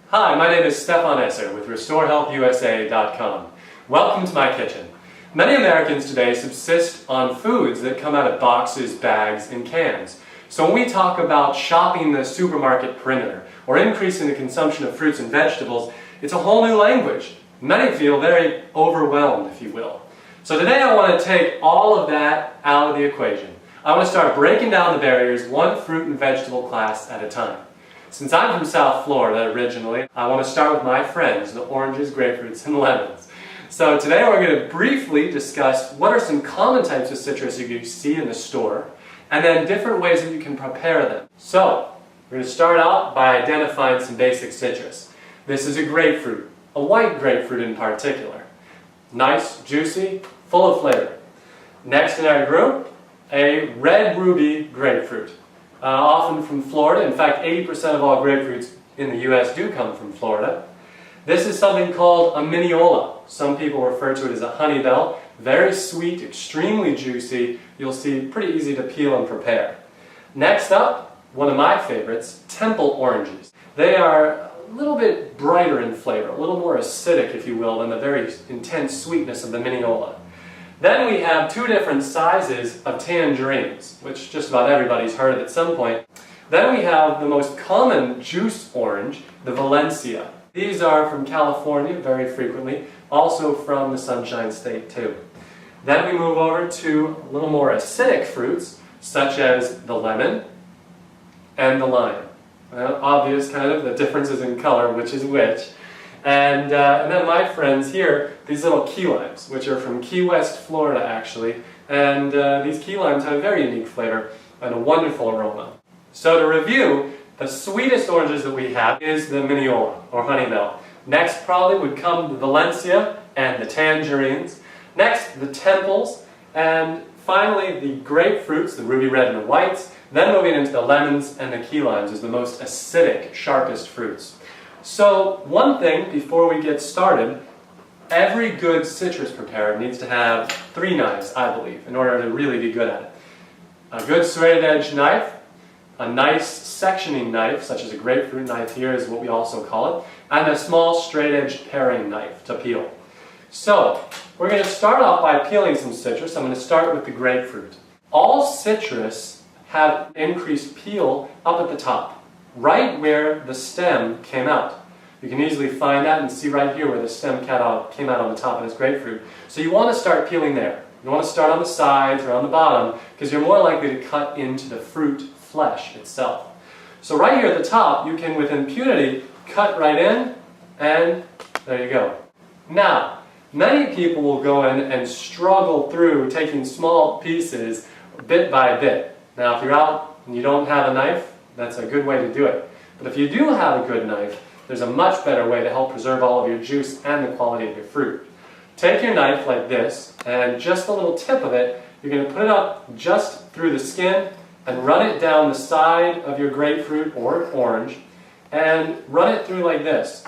Hi, my name is Stefan Esser with Restorehealthusa.com. Welcome to my kitchen. Many Americans today subsist on foods that come out of boxes, bags, and cans. So when we talk about shopping the supermarket perimeter or increasing the consumption of fruits and vegetables, it's a whole new language. Many feel very overwhelmed, if you will. So today I want to take all of that out of the equation. I want to start breaking down the barriers one fruit and vegetable class at a time. Since I'm from South Florida originally, I want to start with my friends, the oranges, grapefruits, and lemons. So today we're going to briefly discuss what are some common types of citrus you can see in the store, and then different ways that you can prepare them. So, we're going to start out by identifying some basic citrus. This is a grapefruit, a white grapefruit in particular. Nice, juicy, full of flavor. Next in our group, a red ruby grapefruit. Often from Florida. In fact, 80% of all grapefruits in the U.S. do come from Florida. This is something called a mineola. Some people refer to it as a honeybell. Very sweet, extremely juicy. You'll see pretty easy to peel and prepare. Next up, one of my favorites, temple oranges. They are a little bit brighter in flavor, a little more acidic, if you will, than the very intense sweetness of the mineola. Then we have two different sizes of tangerines, which just about everybody's heard of at some point. Then we have the most common juice orange, the Valencia. These are from California very frequently, also from the Sunshine State too. Then we move over to a little more acidic fruits, such as the lemon and the lime. Obvious kind of the differences in color, which is which. And then my friends here, these little key limes, which are from Key West, Florida actually. And these key limes have a very unique flavor and a wonderful aroma. So to review, the sweetest oranges that we have is the mineola, or honeybell. Next probably would come the Valencia and the tangerines. Next, the temples. And finally, the grapefruits, the ruby red and the whites. Then moving into the lemons and the key limes is the most acidic, sharpest fruits. So one thing before we get started, every good citrus preparer needs to have 3 knives, I believe, in order to really be good at it. A good serrated edge knife, a nice sectioning knife, such as a grapefruit knife here is what we also call it, and a small straight edge paring knife to peel. So we're going to start off by peeling some citrus. I'm going to start with the grapefruit. All citrus have increased peel up at the top, right where the stem came out. You can easily find that and see right here where the stem came out on the top of this grapefruit. So you want to start peeling there. You want to start on the sides or on the bottom because you're more likely to cut into the fruit flesh itself. So right here at the top, you can with impunity cut right in, and there you go. Now, many people will go in and struggle through taking small pieces bit by bit. Now if you're out and you don't have a knife, that's a good way to do it. But if you do have a good knife, there's a much better way to help preserve all of your juice and the quality of your fruit. Take your knife like this, and just the little tip of it, you're going to put it up just through the skin and run it down the side of your grapefruit or orange, and run it through like this.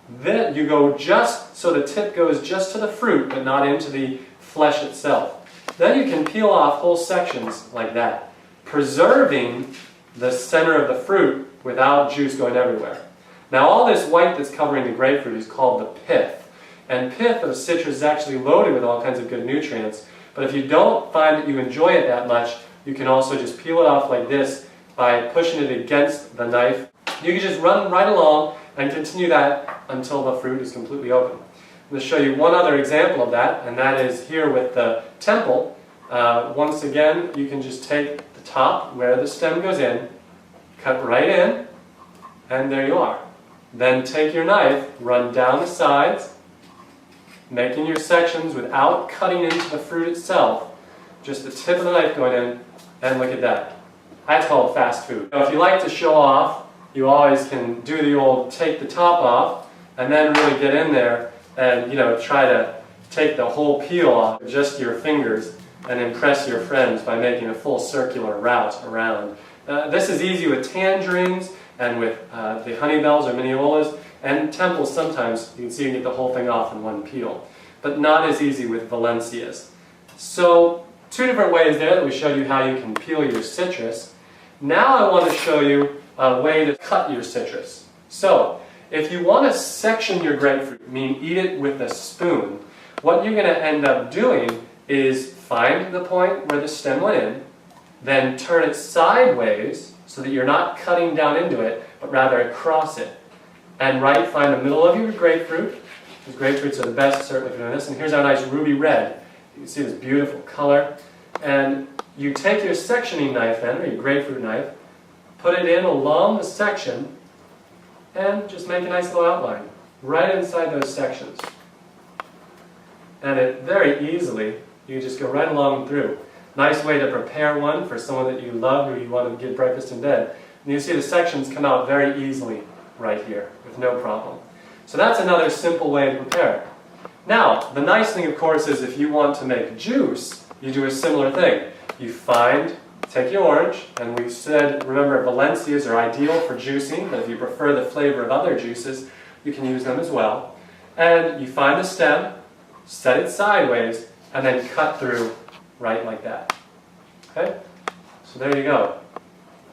Then you go just so the tip goes just to the fruit, but not into the flesh itself. Then you can peel off whole sections like that, preserving the center of the fruit without juice going everywhere. Now all this white that's covering the grapefruit is called the pith. And pith of citrus is actually loaded with all kinds of good nutrients. But if you don't find that you enjoy it that much, you can also just peel it off like this by pushing it against the knife. You can just run right along and continue that until the fruit is completely open. I'm going to show you one other example of that, and that is here with the temple. Once again, you can just take the top where the stem goes in, cut right in, and there you are. Then take your knife, run down the sides, making your sections without cutting into the fruit itself. Just the tip of the knife going in, and look at that. That's called fast food. Now, if you like to show off, you always can do the old take the top off, and then really get in there and try to take the whole peel off with just your fingers and impress your friends by making a full circular route around. This is easy with tangerines and with the honeybells or mineolas, and temples sometimes you can see you can get the whole thing off in one peel, but not as easy with Valencias. So 2 different ways there that we showed you how you can peel your citrus. Now I want to show you a way to cut your citrus. So If you want to section your grapefruit, meaning eat it with a spoon, what you're going to end up doing is find the point where the stem went in, then turn it sideways so that you're not cutting down into it, but rather across it. And find the middle of your grapefruit. These grapefruits are the best certainly for doing this. And here's our nice ruby red. You can see this beautiful color. And you take your sectioning knife then, or your grapefruit knife, put it in along the section, and just make a nice little outline right inside those sections. And it very easily, you just go right along through. Nice way to prepare one for someone that you love or you want to give breakfast in bed. And you see the sections come out very easily right here with no problem. So that's another simple way to prepare it. Now, the nice thing of course is if you want to make juice, you do a similar thing. You take your orange, and we said, remember, Valencias are ideal for juicing, but if you prefer the flavor of other juices, you can use them as well. And you find the stem, set it sideways, and then cut through right like that. Okay? So there you go.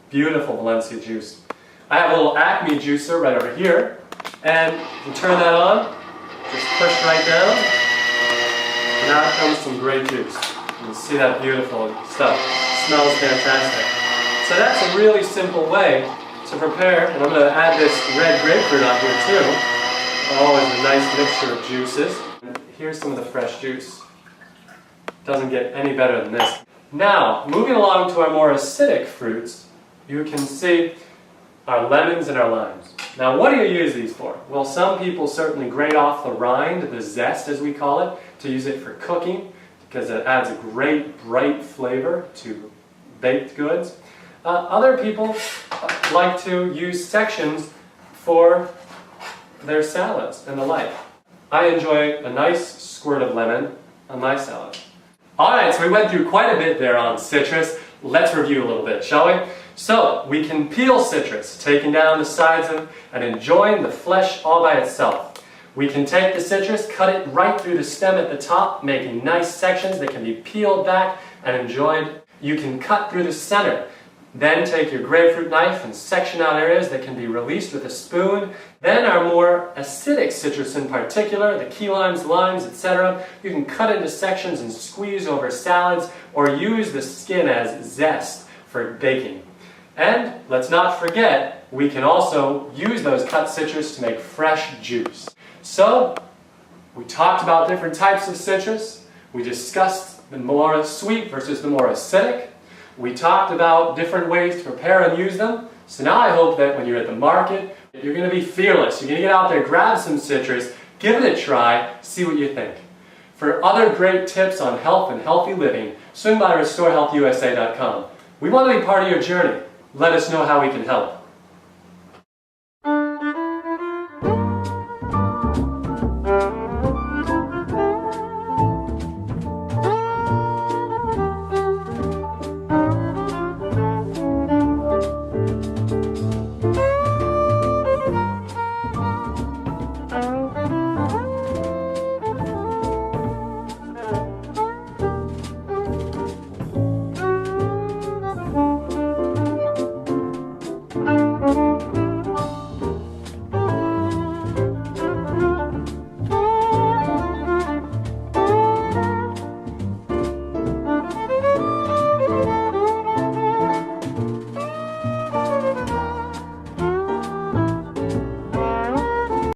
Beautiful Valencia juice. I have a little Acme juicer right over here, and you turn that on, just push right down, and out comes some great juice. You can see that beautiful stuff. It smells fantastic. So that's a really simple way to prepare, and I'm going to add this red grapefruit on here too. Always a nice mixture of juices. And here's some of the fresh juice. Doesn't get any better than this. Now, moving along to our more acidic fruits, you can see our lemons and our limes. Now, what do you use these for? Well, some people certainly grate off the rind, the zest as we call it, to use it for cooking, because it adds a great bright flavor to baked goods. Other people like to use sections for their salads and the like. I enjoy a nice squirt of lemon on my salad. Alright, so we went through quite a bit there on citrus. Let's review a little bit, shall we? So, we can peel citrus, taking down the sides of it and enjoying the flesh all by itself. We can take the citrus, cut it right through the stem at the top, making nice sections that can be peeled back and enjoyed. You can cut through the center. Then take your grapefruit knife and section out areas that can be released with a spoon. Then our more acidic citrus in particular, the key limes, etc., you can cut into sections and squeeze over salads or use the skin as zest for baking. And let's not forget, we can also use those cut citrus to make fresh juice. So, we talked about different types of citrus. We discussed the more sweet versus the more acidic. We talked about different ways to prepare and use them. So now I hope that when you're at the market, you're going to be fearless. You're going to get out there, grab some citrus, give it a try, see what you think. For other great tips on health and healthy living, swing by Restorehealthusa.com. We want to be part of your journey. Let us know how we can help.